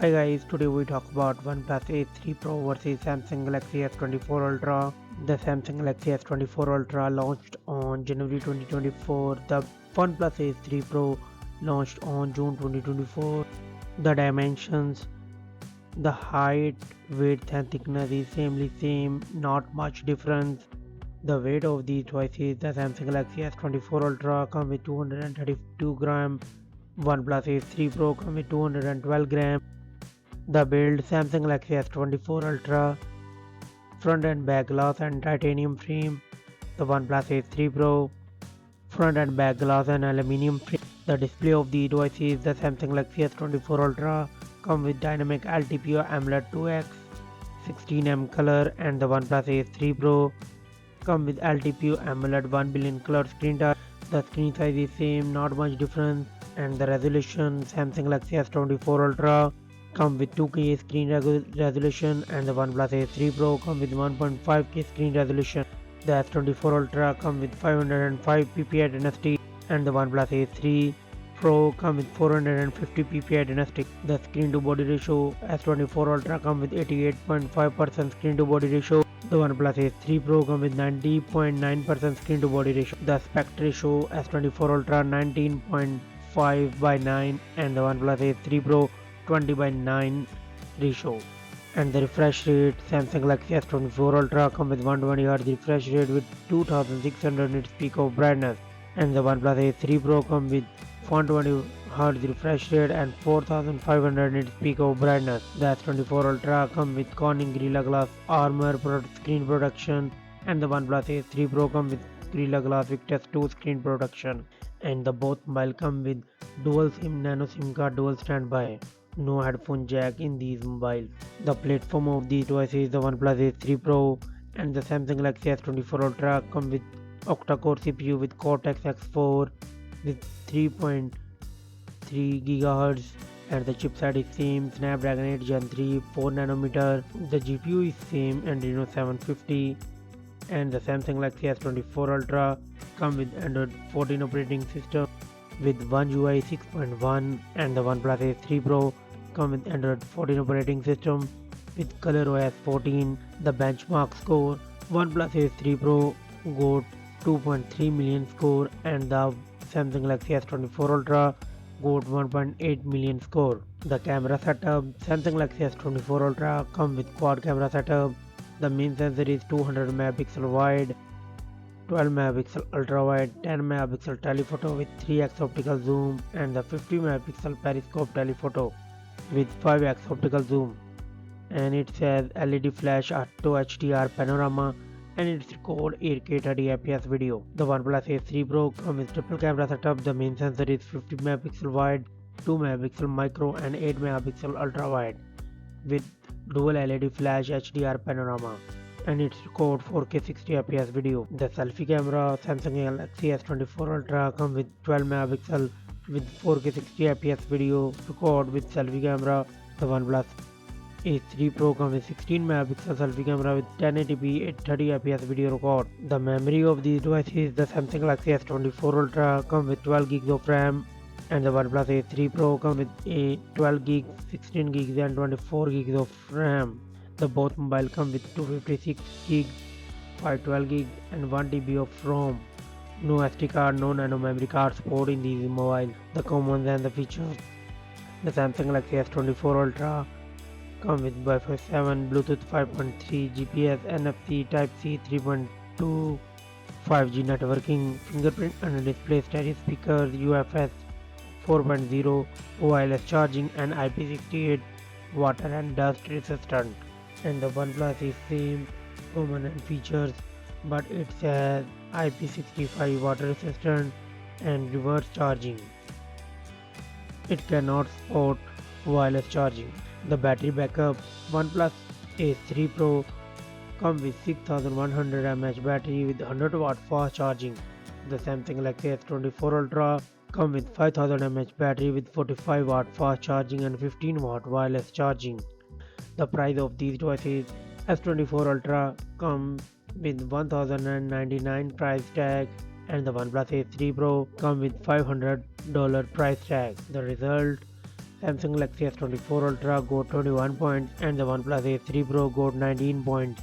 Hi guys, today we talk about OnePlus Ace 3 Pro versus Samsung Galaxy S24 Ultra. The Samsung Galaxy S24 Ultra launched on January 2024. The OnePlus Ace 3 Pro launched on June 2024. The dimensions, the height, width and thickness is same, not much difference. The weight of these devices, the Samsung Galaxy S24 Ultra comes with 232 gram. OnePlus Ace 3 Pro comes with 212 gram. The build Samsung Galaxy S24 Ultra, front and back glass and titanium frame. The OnePlus Ace 3 Pro, front and back glass and aluminium frame. The display of the device is the Samsung Galaxy S24 Ultra, come with dynamic LTPO AMOLED 2X, 16M color, and the OnePlus Ace 3 Pro come with LTPO AMOLED 1 billion color screen touch. The screen size is same, not much difference, and the resolution Samsung Galaxy S24 Ultra come with 2K screen resolution, and the OnePlus Ace 3 Pro come with 1.5K screen resolution. The S24 Ultra come with 505 ppi dynasty, and the OnePlus Ace 3 Pro come with 450 ppi dynasty. The screen to body ratio S24 Ultra come with 88.5% screen to body ratio. The OnePlus Ace 3 Pro come with 90.9% screen to body ratio. The aspect ratio S24 Ultra 19.5:9, and the OnePlus Ace 3 Pro 20:9 ratio. And the refresh rate Samsung Galaxy S24 Ultra come with 120Hz refresh rate with 2600 nits peak of brightness, and the OnePlus Ace 3 Pro come with 120Hz refresh rate and 4500 nits peak of brightness. The S24 Ultra come with Corning Gorilla Glass Armor screen protection, and the OnePlus Ace 3 Pro come with Gorilla Glass Victus 2 screen protection. And the both mobile come with dual SIM nano SIM card dual standby. No headphone jack in these mobiles. The platform of these devices is the OnePlus Ace 3 Pro, and the Samsung Galaxy S24 Ultra come with octa-core CPU with Cortex X4 with 3.3 GHz, and the chipset is same Snapdragon 8 Gen 3 4nm. The GPU is same Adreno 750, and the Samsung Galaxy S24 Ultra come with Android 14 operating system with One UI 6.1, and the OnePlus Ace 3 Pro come with Android 14 operating system with ColorOS 14. The benchmark score OnePlus Ace 3 Pro got 2.3 million score, and the Samsung Galaxy S24 Ultra got 1.8 million score. The camera setup Samsung Galaxy S24 Ultra come with quad camera setup. The main sensor is 200 megapixel wide, 12 megapixel ultra wide, 10 megapixel telephoto with 3x optical zoom, and the 50 megapixel periscope telephoto with 5x optical zoom. And it says LED flash auto HDR panorama, and it's record 8K 30fps video. The OnePlus Ace 3 Pro comes with triple camera setup. The main sensor is 50 megapixel wide, 2 megapixel micro, and 8 megapixel ultra wide with dual LED flash HDR panorama, and it's record 4K 60fps video. The selfie camera Samsung Galaxy S24 Ultra comes with 12 megapixel with 4K 60fps video record with selfie camera. The OnePlus Ace 3 Pro comes with 16 megapixel selfie camera with 1080p 30fps video record. The memory of these devices, the Samsung Galaxy S24 Ultra comes with 12 gigs of RAM, and the OnePlus Ace 3 Pro comes with a 12 gigs, 16 gigs and 24 gigs of RAM. The both mobile come with 256 gigs, 512 gigs and 1 TB of ROM. No SD card, no nano memory card support in these mobile. The commons and the features. The Samsung Galaxy S24 Ultra come with Wi-Fi 7, Bluetooth 5.3, GPS, NFC, Type-C 3.2, 5G networking, fingerprint and display stereo speakers, UFS 4.0, wireless charging, and IP68 water and dust resistant. And the OnePlus is same common and features, but it has IP65 water resistant and reverse charging. It cannot support wireless charging. The battery backup OnePlus Ace 3 Pro comes with 6100 mAh battery with 100 watt fast charging. The Samsung Galaxy S24 Ultra comes with 5000 mAh battery with 45 watt fast charging and 15 watt wireless charging. The price of these devices S24 Ultra comes with $1099 price tag, and the OnePlus Ace 3 Pro comes with $500 price tag. The result Samsung Galaxy S24 Ultra got 21 points and the OnePlus Ace 3 Pro got 19 points.